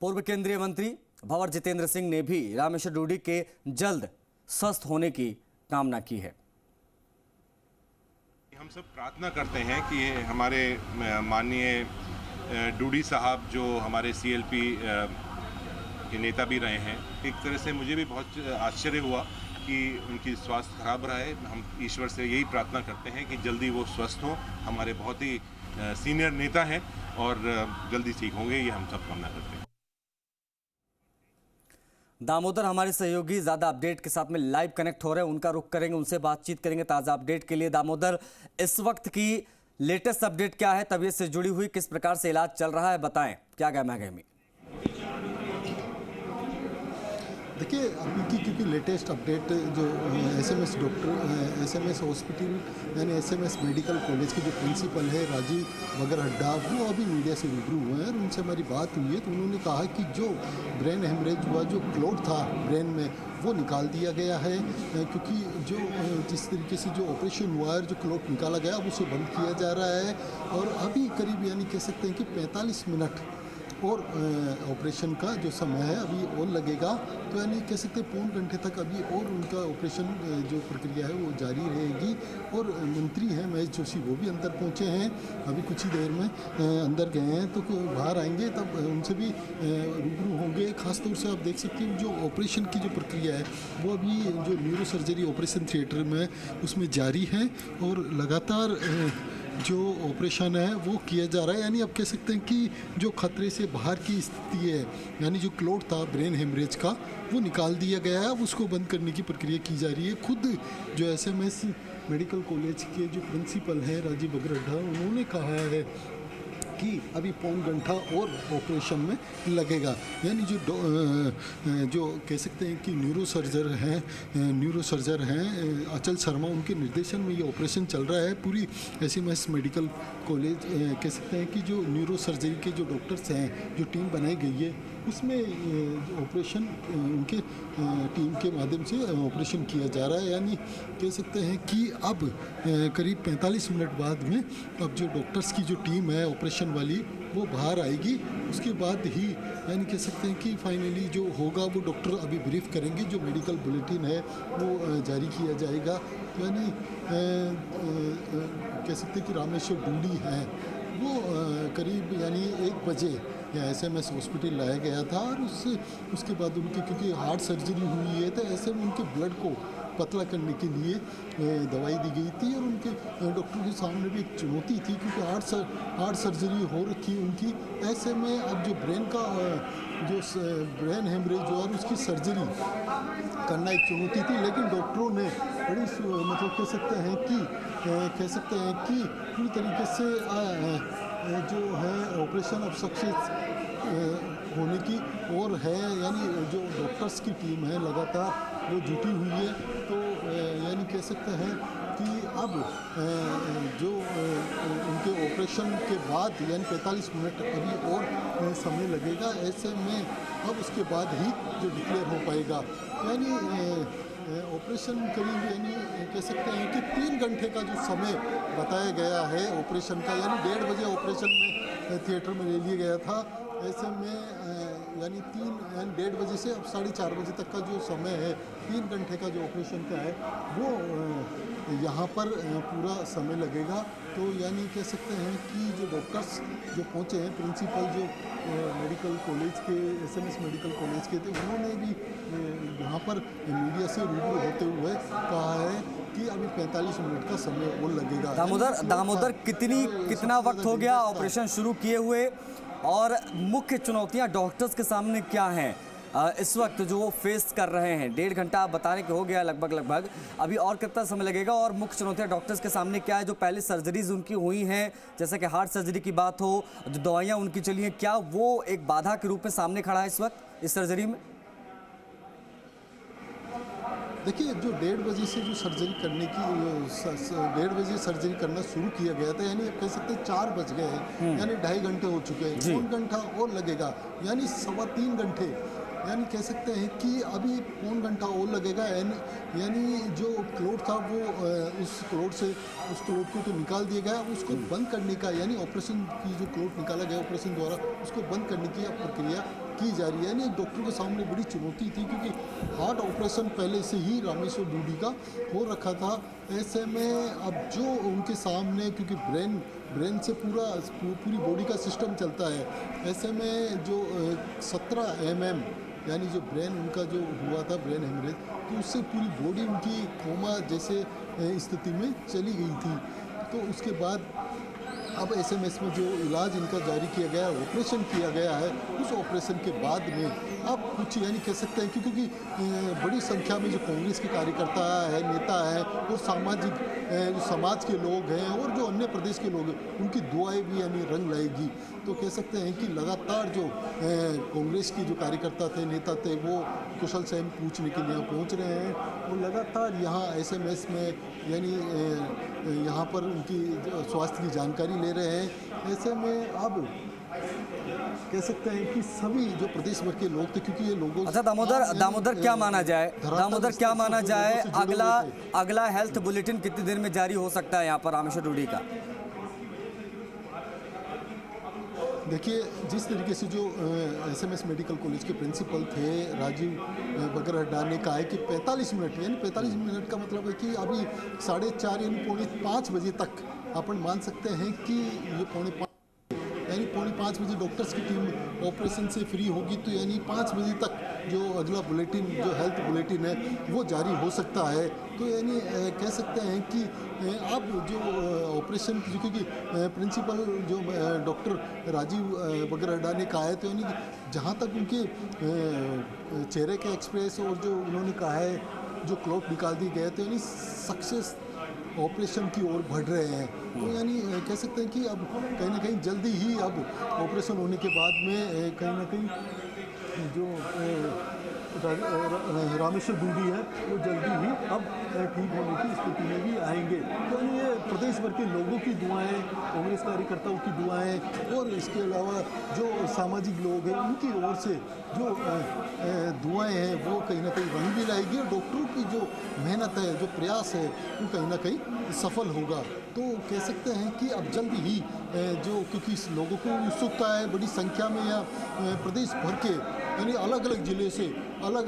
पूर्व केंद्रीय मंत्री भंवर जितेंद्र सिंह ने भी रामेश्वर डूडी के जल्द स्वस्थ होने की कामना की है। हम सब प्रार्थना करते हैं कि हमारे माननीय डूडी साहब जो हमारे सीएलपी के नेता भी रहे हैं, एक तरह से मुझे भी बहुत आश्चर्य हुआ कि उनकी स्वास्थ्य खराब रहा है। हम ईश्वर से यही प्रार्थना करते हैं कि जल्दी वो स्वस्थ हों। हमारे बहुत ही सीनियर नेता हैं और जल्दी ठीक होंगे, ये हम सब कामना करते हैं। दामोदर हमारे सहयोगी ज़्यादा अपडेट के साथ में लाइव कनेक्ट हो रहे हैं, उनका रुख करेंगे, उनसे बातचीत करेंगे ताज़ा अपडेट के लिए। दामोदर, इस वक्त की लेटेस्ट अपडेट क्या है? तबीयत से जुड़ी हुई किस प्रकार से इलाज चल रहा है, बताएं, क्या गहमा गहमी? देखिए, अभी की क्योंकि लेटेस्ट अपडेट जो एसएमएस हॉस्पिटल यानी एसएमएस मेडिकल कॉलेज के जो प्रिंसिपल है राजीव बगरहड्डा, वो अभी मीडिया से रूबरू हुए हैं और उनसे हमारी बात हुई है। तो उन्होंने कहा कि जो ब्रेन हेमरेज हुआ, जो क्लॉट था ब्रेन में, वो निकाल दिया गया है, क्योंकि जो जिस तरीके से जो ऑपरेशन हुआ है, जो क्लॉट निकाला गया, अब उसे बंद किया जा रहा है। और अभी करीब यानी कह सकते हैं कि 45 मिनट और ऑपरेशन का जो समय है अभी और लगेगा। तो यानी कह सकते हैं पौन घंटे तक अभी और उनका ऑपरेशन जो प्रक्रिया है वो जारी रहेगी। और मंत्री हैं महेश जोशी, वो भी अंदर पहुंचे हैं, अभी कुछ ही देर में अंदर गए हैं, तो बाहर आएंगे तब उनसे भी रूबरू होंगे। ख़ासतौर से आप देख सकते हैं जो ऑपरेशन की जो प्रक्रिया है वो अभी जो न्यूरो सर्जरी ऑपरेशन थिएटर में उसमें जारी है और लगातार जो ऑपरेशन है वो किया जा रहा है। यानी अब कह सकते हैं कि जो खतरे से बाहर की स्थिति है, यानी जो क्लॉट था ब्रेन हेमरेज का, वो निकाल दिया गया है। अब उसको बंद करने की प्रक्रिया की जा रही है। खुद जो एसएमएस मेडिकल कॉलेज के जो प्रिंसिपल हैं राजीव बगरहड्डा, उन्होंने कहा है कि अभी पौन घंटा और ऑपरेशन में लगेगा। यानी जो कह सकते हैं कि न्यूरो सर्जर हैं अचल शर्मा, उनके निर्देशन में ये ऑपरेशन चल रहा है। पूरी एसएमएस मेडिकल कॉलेज कह सकते हैं कि जो न्यूरो सर्जरी के जो डॉक्टर्स हैं, जो टीम बनाई गई है, उसमें ऑपरेशन उनके टीम के माध्यम से ऑपरेशन किया जा रहा है। यानी कह सकते हैं कि अब करीब 45 मिनट बाद में अब जो डॉक्टर्स की जो टीम है ऑपरेशन वाली, वो बाहर आएगी। उसके बाद ही यानी कह सकते हैं कि फाइनली जो होगा वो डॉक्टर अभी ब्रीफ करेंगे, जो मेडिकल बुलेटिन है वो जारी किया जाएगा। यानी कह सकते हैं कि रामेश्वर डूडी है वो करीब यानी 1 बजे या एसएमएस हॉस्पिटल लाया गया था और उसके बाद उनकी क्योंकि हार्ट सर्जरी हुई है, तो ऐसे में उनके ब्लड को पतला करने के लिए दवाई दी गई थी। और उनके डॉक्टर के सामने भी एक चुनौती थी, क्योंकि हार्ट सर्जरी हो रखी उनकी। ऐसे में अब जो ब्रेन हेमरेज हुआ और उसकी सर्जरी करना एक चुनौती थी, लेकिन डॉक्टरों ने बड़ी मतलब कह सकते हैं कि पूरी तरीके से जो है ऑपरेशन अब सक्सेस होने की और है। यानी जो डॉक्टर्स की टीम है लगातार वो जुटी हुई है। तो यानी कह सकते हैं कि अब जो उनके ऑपरेशन के बाद यानी 45 मिनट अभी और समय लगेगा। ऐसे में अब उसके बाद ही जो डिक्लेयर हो पाएगा। यानी ऑपरेशन करीब यानी कह सकते हैं कि 3 घंटे का जो समय बताया गया है ऑपरेशन का, यानी 1:30 बजे ऑपरेशन में थिएटर में ले लिया गया था। ऐसे में यानी 1:30 बजे से अब 4:30 बजे तक का जो समय है, 3 घंटे का जो ऑपरेशन का है, वो यहाँ पर पूरा समय लगेगा। तो यानी कह सकते हैं कि जो डॉक्टर्स जो पहुँचे हैं, प्रिंसिपल जो मेडिकल कॉलेज के एसएमएस मेडिकल कॉलेज के थे, उन्होंने भी यहाँ पर मीडिया से रूबरू होते हुए कहा है कि अभी 45 मिनट का समय और लगेगा। दामोदर कितना वक्त हो गया ऑपरेशन शुरू किए हुए और मुख्य चुनौतियां डॉक्टर्स के सामने क्या हैं इस वक्त जो वो फेस कर रहे हैं? 1.5 घंटा आप बताने के हो गया लगभग, अभी और कितना समय लगेगा? और मुख्य चुनौतियां डॉक्टर्स के सामने क्या है? जो पहले सर्जरीज उनकी हुई हैं, जैसे कि हार्ट सर्जरी की बात हो, जो दवाइयाँ उनकी चली हैं, क्या वो एक बाधा के रूप में सामने खड़ा है इस वक्त इस सर्जरी में? देखिए, जो 1:30 बजे से जो सर्जरी करने की 1:30 बजे सर्जरी करना शुरू किया गया था, यानी कह सकते हैं 4 बज गए हैं, यानी 2.5 घंटे हो चुके हैं। 3 घंटा और लगेगा, यानी 3.25 घंटे। यानी कह सकते हैं कि अभी 3 घंटा और लगेगा। यानी जो क्लॉट था वो उस क्लॉट को तो निकाल दिया गया, उसको बंद करने का यानी ऑपरेशन की जो क्लॉट निकाला गया ऑपरेशन द्वारा, उसको बंद करने की प्रक्रिया की जा रही है। यानी डॉक्टर के सामने बड़ी चुनौती थी, क्योंकि हार्ट ऑपरेशन पहले से ही रामेश्वर डूडी का हो रखा था। ऐसे में अब जो उनके सामने, क्योंकि ब्रेन से पूरी बॉडी का सिस्टम चलता है, ऐसे में जो 17 mm यानी जो ब्रेन उनका जो हुआ था, ब्रेन हेमरेज, तो उससे पूरी बॉडी उनकी कोमा जैसे स्थिति में चली गई थी। तो उसके बाद अब SMS में जो इलाज इनका जारी किया गया, ऑपरेशन किया गया है, उस ऑपरेशन के बाद में अब कुछ यानी कह सकते हैं कि क्योंकि बड़ी संख्या में जो कांग्रेस के कार्यकर्ता है, नेता हैं और जो समाज के लोग हैं और जो अन्य प्रदेश के लोग हैं, उनकी दुआएं भी यानी रंग लाएगी। तो कह सकते हैं कि लगातार जो कांग्रेस के जो कार्यकर्ता थे, नेता थे, वो कुशल सहम पूछने के लिए पहुँच रहे हैं और लगातार यहाँ SMS में यानी यहाँ पर उनकी स्वास्थ्य की जानकारी ले रहे हैं। ऐसे में अब कह सकते हैं कि सभी जो प्रदेश भर के लोग थे, क्योंकि ये लोगों अच्छा दामोदर क्या माना जाए अगला हेल्थ बुलेटिन कितनी देर में जारी हो सकता है यहाँ पर रामेश्वर डूडी का? देखिए, जिस तरीके से जो SMS मेडिकल कॉलेज के प्रिंसिपल थे राजीव बगरहड्डा ने कहा है कि 45 मिनट, यानी 45 मिनट का मतलब है कि अभी 4:30 यानी 4:45 बजे तक अपन मान सकते हैं कि ये 4:45 यानी 4:45 बजे डॉक्टर्स की टीम ऑपरेशन से फ्री होगी। तो यानी 5 बजे तक जो अगला बुलेटिन, जो हेल्थ बुलेटिन है, वो जारी हो सकता है। तो यानी कह सकते हैं कि अब जो ऑपरेशन, क्योंकि प्रिंसिपल जो डॉक्टर राजीव बगरहड्डा ने कहा है, तो यानी जहाँ तक उनके चेहरे के एक्सप्रेस और जो उन्होंने कहा है जो क्लॉट निकाल दिए गए, तो यानी सक्सेस ऑपरेशन की ओर बढ़ रहे हैं। तो यानी कह सकते हैं कि अब कहीं ना कहीं जल्दी ही अब ऑपरेशन होने के बाद में कहीं ना कहीं जो रामेश्वर डूडी है वो जल्दी ही अब ठीक होने की स्थिति में भी आएंगे। तो ये प्रदेश भर के लोगों की दुआएं, कांग्रेस कार्यकर्ताओं की दुआएं और इसके अलावा जो सामाजिक लोग हैं उनकी ओर से जो दुआएं हैं वो कहीं ना कहीं रंग भी लाएगी और डॉक्टरों की जो मेहनत है, जो प्रयास है, वो कहीं ना कहीं सफल होगा। तो कह सकते हैं कि अब जल्दी ही जो, क्योंकि इस लोगों को उत्सुकता है, बड़ी संख्या में यहाँ प्रदेश भर के यानी अलग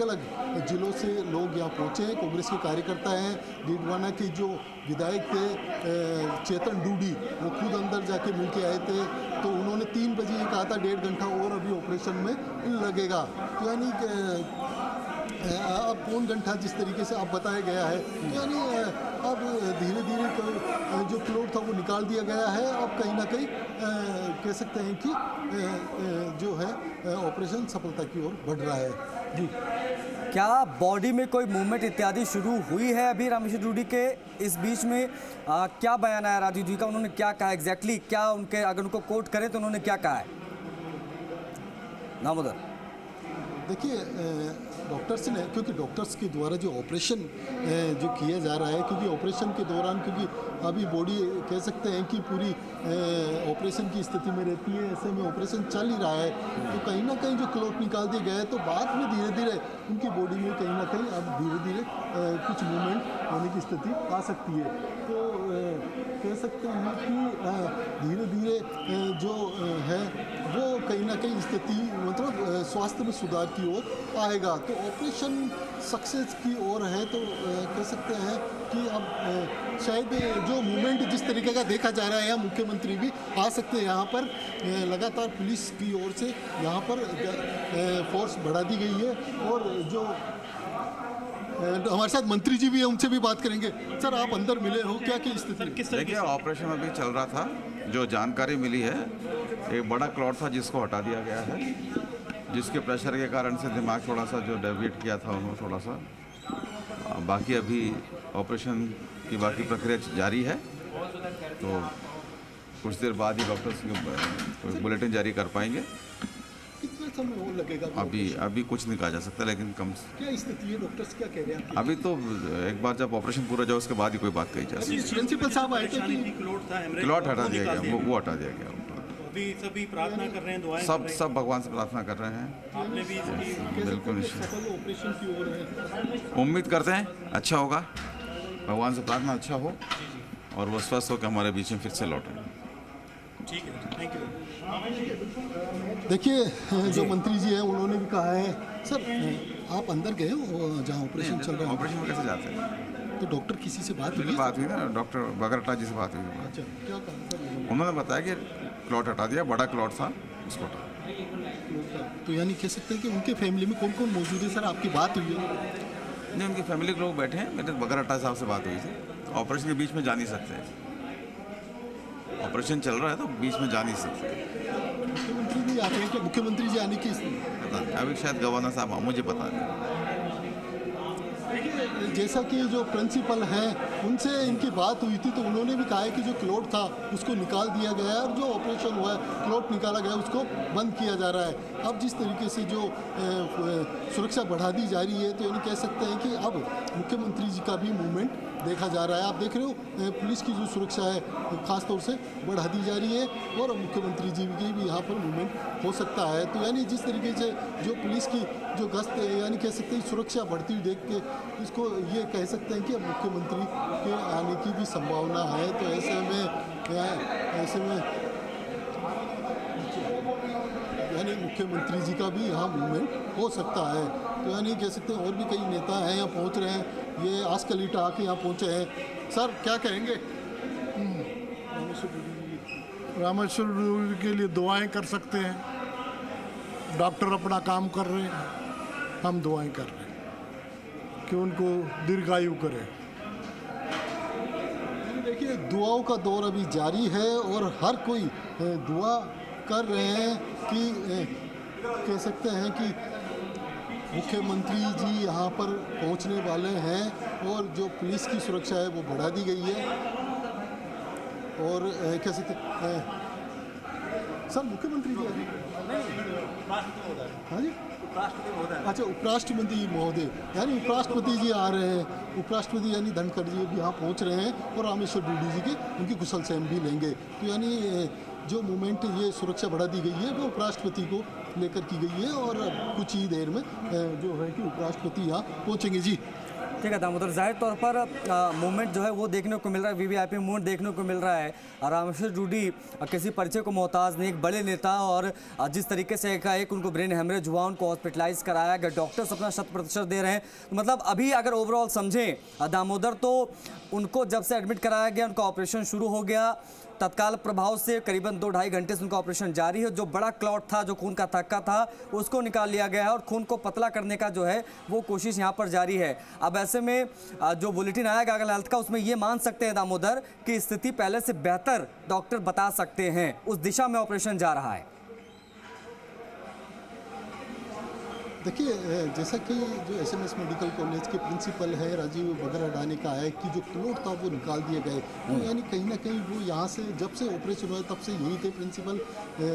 अलग जिलों से लोग यहाँ पहुँचे हैं। कांग्रेस के कार्यकर्ता हैं। डीडवाना के जो विधायक थे चेतन डूडी, वो खुद अंदर जाके मिल के आए थे। तो उन्होंने 3 बजे कहा था 1.5 घंटा और अभी ऑपरेशन में लगेगा। तो यानी अब 1 घंटा जिस तरीके से अब बताया गया है, तो यानी अब धीरे धीरे जो क्लोट था वो निकाल दिया गया है। अब कहीं ना कहीं कह सकते हैं कि जो है ऑपरेशन सफलता की ओर बढ़ रहा है। जी, क्या बॉडी में कोई मूवमेंट इत्यादि शुरू हुई है अभी रामेश्वर डूडी के? इस बीच में क्या बयान आया राजीव जी का? उन्होंने क्या कहा एग्जैक्टली? क्या उनके, अगर उनको कोट करें तो उन्होंने क्या कहा है? दामोदर, देखिए, डॉक्टर्स ने, क्योंकि डॉक्टर्स के द्वारा जो ऑपरेशन जो किया जा रहा है, क्योंकि ऑपरेशन के दौरान, क्योंकि अभी बॉडी कह सकते हैं कि पूरी ऑपरेशन की स्थिति में रहती है, ऐसे में ऑपरेशन चल ही रहा है, तो कहीं ना कहीं जो क्लॉट निकाल दिए गए, तो बाद में धीरे धीरे उनकी बॉडी में कहीं ना कहीं अब धीरे धीरे कुछ मूवमेंट होने की स्थिति आ सकती है। तो कह सकते हैं कि धीरे धीरे जो है वो कहीं ना कहीं स्थिति, मतलब स्वास्थ्य में सुधार की ओर आएगा। तो ऑपरेशन सक्सेस की ओर है। तो कह सकते हैं कि अब शायद जो मूवमेंट जिस तरीके का देखा जा रहा है, यहाँ मुख्यमंत्री भी आ सकते हैं। यहाँ पर लगातार पुलिस की ओर से यहाँ पर फोर्स बढ़ा दी गई है और जो हमारे साथ मंत्री जी भी है, उनसे भी बात करेंगे। सर, आप अंदर मिले हो, क्या की स्थिति? देखिए, ऑपरेशन अभी चल रहा था। जो जानकारी मिली है, एक बड़ा क्लॉट था जिसको हटा दिया गया है, जिसके प्रेशर के कारण से दिमाग थोड़ा सा जो डेविएट किया था उन्होंने थोड़ा सा। बाकी अभी ऑपरेशन की बाकी प्रक्रिया जारी है, तो कुछ देर बाद ही डॉक्टर्स बुलेटिन जारी कर पाएंगे। कितना समय और लगेगा? अभी कुछ नहीं कहा जा सकता, लेकिन कम। क्या स्थिति है? डॉक्टर्स क्या कह रहे हैं? अभी तो एक बार जब ऑपरेशन पूरा जाए उसके बाद ही कोई बात कही जा सकती है। प्रिंसिपल साहब आए थे कि क्लॉट हटा दिया गया, वो हटा दिया गया। अभी सभी प्रार्थना कर रहे हैं, दुआएं सब भगवान से प्रार्थना कर रहे हैं। आपने भी बिल्कुल सफल ऑपरेशन की ओर है। उम्मीद करते हैं अच्छा होगा, भगवान से प्रार्थना अच्छा हो और वो स्वस्थ होकर हमारे बीच में फिर से लौटें। ठीक है, थैंक यू। देखिए जो मंत्री जी हैं उन्होंने भी कहा है। सर आप अंदर गए हो जहाँ ऑपरेशन चल रहा है? ऑपरेशन में कैसे जाते हैं? तो डॉक्टर किसी से बात हुई मेरी है? बात हुई ना, डॉक्टर बगरटा जी से बात हुई। अच्छा, क्या कहा सर? उन्होंने बताया कि क्लॉट हटा दिया, बड़ा क्लॉट था उसको हटा। तो यानी कह सकते हैं कि उनके फैमिली में कौन कौन मौजूद है? सर आपकी बात हुई है? नहीं, उनकी फैमिली के लोग बैठे हैं, मेरे बगरटा साहब से बात हुई थी। ऑपरेशन के बीच में जा नहीं सकते, ऑपरेशन चल रहा है तो बीच में जा नहीं सकते। मुख्यमंत्री भी आते हैं कि मुख्यमंत्री जी आने की पता नहीं, अभी शायद गवर्नर साहब, मुझे पता नहीं। जैसा कि जो प्रिंसिपल हैं उनसे इनकी बात हुई थी तो उन्होंने भी कहा है कि जो क्लोट था उसको निकाल दिया गया है और जो ऑपरेशन हुआ है क्लोट निकाला गया है उसको बंद किया जा रहा है। अब जिस तरीके से जो सुरक्षा बढ़ा दी जा रही है तो यानी कह सकते हैं कि अब मुख्यमंत्री जी का भी मूवमेंट देखा जा रहा है। आप देख रहे हो पुलिस की जो सुरक्षा है ख़ास तौर से बढ़ा दी जा रही है और मुख्यमंत्री जी की भी यहाँ पर मूवमेंट हो सकता है। तो यानी जिस तरीके से जो पुलिस की जो गश्त यानी कह सकते हैं सुरक्षा बढ़ती हुई देख के इसको ये कह सकते हैं कि अब मुख्यमंत्री के आने की भी संभावना है। तो ऐसे में यानी मुख्यमंत्री जी का भी यहाँ मूवमेंट हो सकता है। तो यानी कह सकते हैं और भी कई नेता हैं यहाँ पहुँच रहे हैं। ये आजकलीटा आके यहाँ पहुँचे हैं। सर क्या कहेंगे? रामेश्वर डूडी के लिए दुआएं कर सकते हैं। डॉक्टर अपना काम कर रहे हैं, हम दुआएं कर रहे हैं कि उनको दीर्घायु करे। देखिए दुआओं का दौर अभी जारी है और हर कोई दुआ कर रहे हैं कि कह सकते हैं कि मुख्यमंत्री जी यहाँ पर पहुँचने वाले हैं और जो पुलिस की सुरक्षा है वो बढ़ा दी गई है। और कह सकते सर मुख्यमंत्री जी हाँ जी अच्छा उपराष्ट्रपति महोदय यानी उपराष्ट्रपति जी आ रहे हैं। उपराष्ट्रपति यानी धनखड़ जी भी यहाँ पहुँच रहे हैं और रामेश्वर डूडी जी की उनकी कुशल क्षेम भी लेंगे। तो यानी जो मूवमेंट ये सुरक्षा बढ़ा दी गई है वो उपराष्ट्रपति को लेकर की गई है और कुछ ही देर में जो है कि उपराष्ट्रपति यहाँ पहुँचेंगे। जी ठीक है दामोदर, जाहिर तौर पर मूवमेंट जो है वो देखने को मिल रहा है, वीवीआईपी मूवमेंट देखने को मिल रहा है। रामेश्वर डूडी किसी परिचय को मोहताज नहीं, एक बड़े नेता और जिस तरीके से एकाएक उनको ब्रेन हेमरेज हुआ, उनको हॉस्पिटलाइज कराया गया, डॉक्टर्स अपना 100% दे रहे हैं। तो मतलब अभी अगर ओवरऑल समझें दामोदर तो उनको जब से एडमिट कराया गया उनका ऑपरेशन शुरू हो गया, तत्काल प्रभाव से करीबन 2-2.5 घंटे से उनका ऑपरेशन जारी है। जो बड़ा क्लॉट था, जो खून का थक्का था, उसको निकाल लिया गया है और खून को पतला करने का जो है वो कोशिश यहाँ पर जारी है। अब ऐसे में जो बुलेटिन आया गागल हेल्थ का उसमें ये मान सकते हैं दामोदर कि स्थिति पहले से बेहतर डॉक्टर बता सकते हैं, उस दिशा में ऑपरेशन जा रहा है। देखिए जैसा कि जो एसएमएस मेडिकल कॉलेज के प्रिंसिपल है राजीव बगरहड्डा ने कहा है कि जो क्लोट था वो निकाल दिया गया। तो यानी कहीं ना कहीं वो यहाँ से जब से ऑपरेशन हुआ तब से यही थे प्रिंसिपल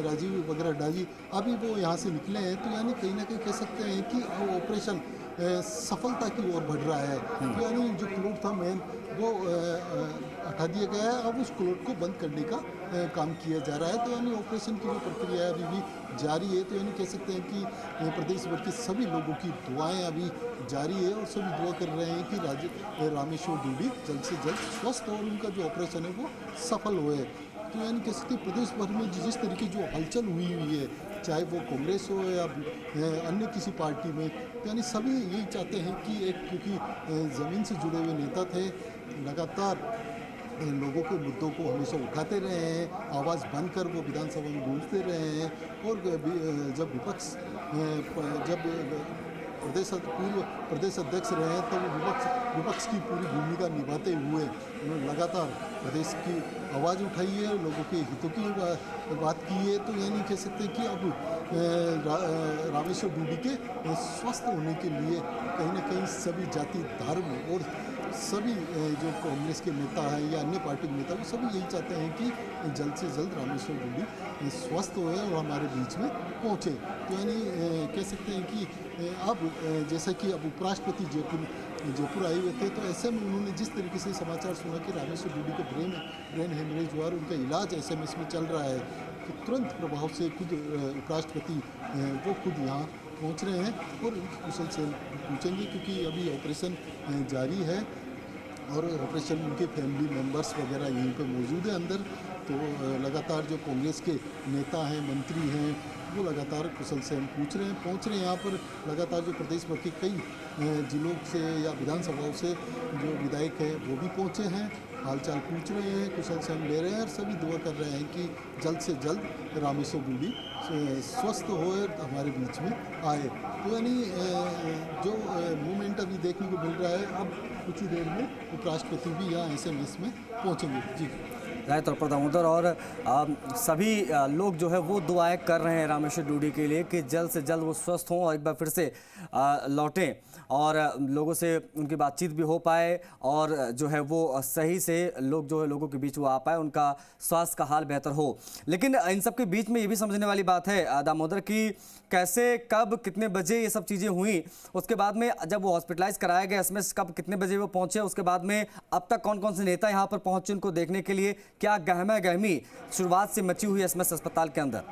राजीव बगरहड्डा जी, अभी वो यहाँ से निकले हैं। तो यानी कहीं ना कहीं कह सकते हैं कि ऑपरेशन सफलता की ओर बढ़ रहा है। तो यानी जो क्लोट था मेन वो हटा दिया गया है, अब उस क्लोट को बंद करने का काम किया जा रहा है। तो यानी ऑपरेशन की जो प्रक्रिया अभी भी जारी है। तो यानी कह सकते हैं कि प्रदेश भर के सभी लोगों की दुआएं अभी जारी है और सभी दुआ कर रहे हैं कि रामेश्वर डूडी जल्द से जल्द स्वस्थ और उनका जो ऑपरेशन है वो सफल हुए। तो यानी कह सकते हैं प्रदेश भर में जिस तरीके जो हलचल हुई है, चाहे वो कांग्रेस हो या अन्य किसी पार्टी में, तो यानी सभी यही चाहते हैं कि एक क्योंकि ज़मीन से जुड़े हुए नेता थे, लगातार लोगों के मुद्दों को हमेशा उठाते रहे हैं, आवाज़ बनकर वो विधानसभा में गूंजते रहे हैं। और जब विपक्ष जब पूर्व प्रदेश अध्यक्ष रहे हैं तो विपक्ष की पूरी भूमिका निभाते हुए उन्होंने लगातार प्रदेश की आवाज़ उठाई है, लोगों के हितों की बात की है। तो यानी कह सकते हैं कि अब रामेश्वर डूडी के स्वस्थ होने के लिए कहीं ना कहीं सभी जाति धर्म और सभी जो कांग्रेस के नेता हैं या अन्य पार्टी के नेता वो सभी यही चाहते हैं कि जल्द से जल्द रामेश्वर डूडी स्वस्थ होए और हमारे बीच में पहुँचे। तो यानी कह सकते हैं कि अब जैसा कि अब उपराष्ट्रपति जयपुर आए हुए थे, तो ऐसे में उन्होंने जिस तरीके से समाचार सुना कि रामेश्वर डूडी को ब्रेन हेमरेज हुआ और उनका इलाज एसएमएस में चल रहा है, तो तुरंत प्रभाव से खुद उपराष्ट्रपति वो खुद यहाँ पहुँच रहे हैं और कुशल से पूछेंगे क्योंकि अभी ऑपरेशन जारी है और ऑपरेशन उनके फैमिली मेम्बर्स वगैरह यहीं पर मौजूद है अंदर। तो तो लगातार जो कांग्रेस के नेता हैं, मंत्री हैं, वो लगातार कुशल से हम पूछ रहे हैं, पहुँच रहे हैं यहाँ पर। लगातार जो प्रदेश भर के कई जिलों से या विधानसभाओं से जो विधायक हैं वो भी पहुँचे हैं, हालचाल पूछ रहे हैं, कुशल से हम ले रहे हैं और सभी दुआ कर रहे हैं कि जल्द से जल्द रामेश्वर डूडी स्वस्थ हो और हमारे बीच में आए। तो यानी जो मूवमेंट अभी देखने को मिल रहा है, अब कुछ ही देर में उपराष्ट्रपति भी यहाँ SMS में पहुँचेंगे। जी राय तौर पर दामोदर और सभी लोग जो है वो दुआएं कर रहे हैं रामेश्वर डूडी के लिए कि जल्द से जल्द वो स्वस्थ हों और एक बार फिर से लौटें और लोगों से उनकी बातचीत भी हो पाए और जो है वो सही से लोग जो है लोगों के बीच वो आ पाए, उनका स्वास्थ्य का हाल बेहतर हो। लेकिन इन सब के बीच में ये भी समझने वाली बात है दामोदर की कैसे, कब, कितने बजे ये सब चीज़ें हुई, उसके बाद में जब वो हॉस्पिटलाइज कराया गया SMS कब कितने बजे वो पहुंचे, उसके बाद में अब तक कौन कौन से नेता यहाँ पर पहुंचे उनको देखने के लिए, क्या गहमा गहमी शुरुआत से मची हुई SMS अस्पताल के अंदर,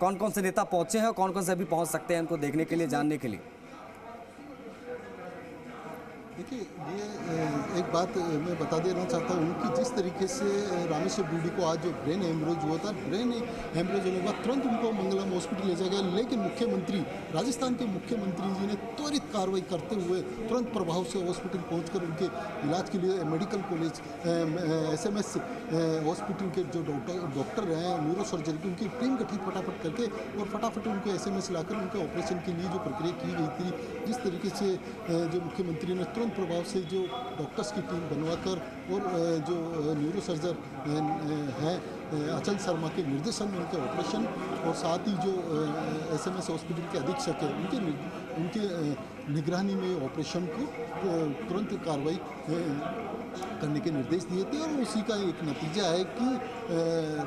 कौन कौन से नेता पहुंचे हैं और कौन कौन से अभी पहुंच सकते हैं उनको देखने के लिए, जानने के लिए। देखिए, ये एक बात मैं बता देना चाहता हूँ कि जिस तरीके से रामेश्वर डूडी को आज जो ब्रेन हेमरेज हुआ था, ब्रेन हेमरेज होने के बाद तुरंत उनको मंगलम हॉस्पिटल ले जाया गया, लेकिन मुख्यमंत्री, राजस्थान के मुख्यमंत्री जी ने त्वरित कार्रवाई करते हुए तुरंत प्रभाव से हॉस्पिटल पहुंचकर उनके इलाज के लिए मेडिकल कॉलेज SMS हॉस्पिटल के जो डॉक्टर हैं, न्यूरो सर्जरी की, उनकी टीम गठित फटाफट करके और फटाफट उनको SMS लाकर उनके ऑपरेशन के लिए जो प्रक्रिया की गई थी, जिस तरीके से जो मुख्यमंत्री ने तुरंत प्रभाव से जो डॉक्टर्स की टीम बनवाकर और जो न्यूरो सर्जन हैं अचल शर्मा के निर्देशन में उनके ऑपरेशन और साथ ही जो SMS हॉस्पिटल के अधीक्षक हैं उनके निगरानी में ऑपरेशन को तुरंत कार्रवाई करने के निर्देश दिए थे और उसी का एक नतीजा है कि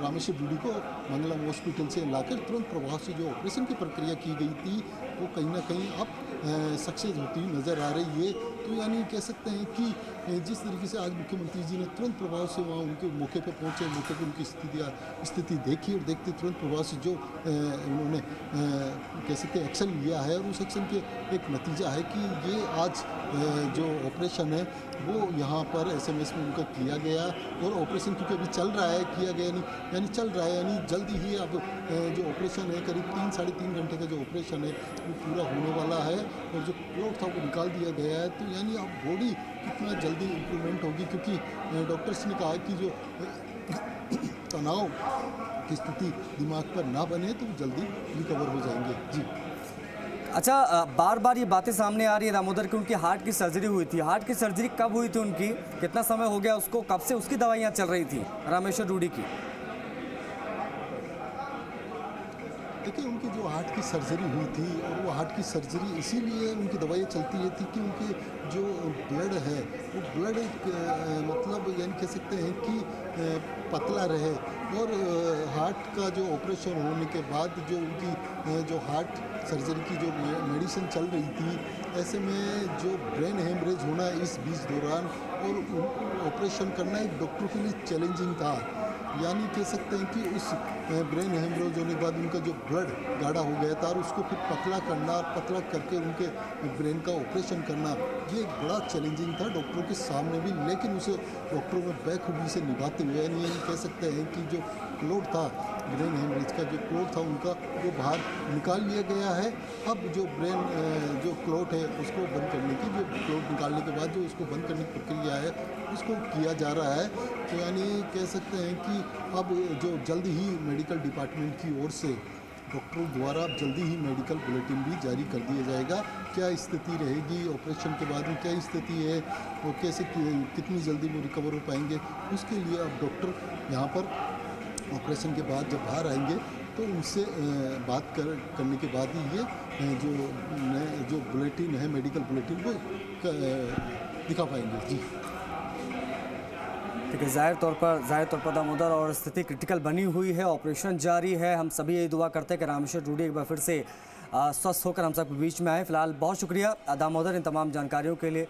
रामेश्वर डूडी को मंगलम हॉस्पिटल से लाकर तुरंत प्रभाव से जो ऑपरेशन की प्रक्रिया की गई थी वो कहीं ना कहीं अब सक्सेस होती नज़र आ रही है। तो यानी कह सकते हैं कि जिस तरीके से आज मुख्यमंत्री जी ने तुरंत प्रभाव से वहाँ उनके मौके पर पहुँचे, मौके पर उनकी स्थिति देखी और देखते तुरंत प्रभाव से जो उन्होंने कह सकते हैं एक्शन लिया है और उस एक्शन के एक नतीजा है कि ये आज जो ऑपरेशन है वो यहाँ पर SMS में उनका किया गया और ऑपरेशन क्योंकि अभी चल रहा है, किया गया नहीं यानी चल रहा है, यानी जल्दी ही अब जो ऑपरेशन है करीब 3 साढ़े 3 घंटे का जो ऑपरेशन है वो पूरा होने वाला है और जो क्लॉट था वो निकाल दिया गया है। तो यानी अब बॉडी कितना जल्दी इम्प्रूवमेंट होगी, क्योंकि डॉक्टर्स ने कहा कि जो तनाव की स्थिति दिमाग पर ना बने तो जल्दी रिकवर हो जाएंगे। जी अच्छा, बार बार ये बातें सामने आ रही है दामोदर कि उनकी हार्ट की सर्जरी हुई थी, हार्ट की सर्जरी कब हुई थी उनकी, कितना समय हो गया उसको, कब से उसकी दवाइयाँ चल रही थी रामेश्वर डूडी की? देखिए, उनकी जो हार्ट की सर्जरी हुई थी और वो हार्ट की सर्जरी इसीलिए उनकी दवाइयाँ चलती है थी कि उनके जो ब्लड है वो ब्लड मतलब यानी कह सकते हैं कि पतला रहे और हार्ट का जो ऑपरेशन होने के बाद जो उनकी जो हार्ट सर्जरी की जो मेडिसिन चल रही थी, ऐसे में जो ब्रेन हेमरेज होना इस बीच दौरान और उनको ऑपरेशन करना एक डॉक्टर के लिए चैलेंजिंग था। यानी कह सकते हैं कि उस ब्रेन हेमरेज होने के बाद उनका जो ब्लड गाढ़ा हो गया था और उसको फिर पतला करना, पतला करके उनके ब्रेन का ऑपरेशन करना, ये एक बड़ा चैलेंजिंग था डॉक्टरों के सामने भी, लेकिन उसे डॉक्टरों में बेखूबी से निभाते हुए यानी कह सकते हैं कि जो क्लॉट था, ब्रेन हेमरेज का जो क्लॉट था उनका वो बाहर निकाल लिया गया है। अब जो ब्रेन जो क्लॉट है उसको बंद करने की, जो क्लॉट निकालने के बाद जो उसको बंद करने की प्रक्रिया है उसको किया जा रहा है। तो यानी कह सकते हैं कि अब जो जल्द ही मेडिकल डिपार्टमेंट की ओर से डॉक्टरों द्वारा अब जल्दी ही मेडिकल बुलेटिन भी जारी कर दिया जाएगा। क्या स्थिति रहेगी ऑपरेशन के बाद में, क्या स्थिति है और कैसे कितनी जल्दी वो रिकवर हो पाएंगे, उसके लिए अब डॉक्टर यहाँ पर ऑपरेशन के बाद जब बाहर आएंगे तो उनसे बात करने के बाद ही ये जो बुलेटिन है, मेडिकल बुलेटिन, वो दिखा पाएंगे। जी ठीक है, जाहिर तौर पर दामोदर और स्थिति क्रिटिकल बनी हुई है, ऑपरेशन जारी है। हम सभी यही दुआ करते हैं कि रामेश्वर डूडी एक बार फिर से स्वस्थ होकर हम सबके बीच में आए। फिलहाल बहुत शुक्रिया दामोदर इन तमाम जानकारियों के लिए।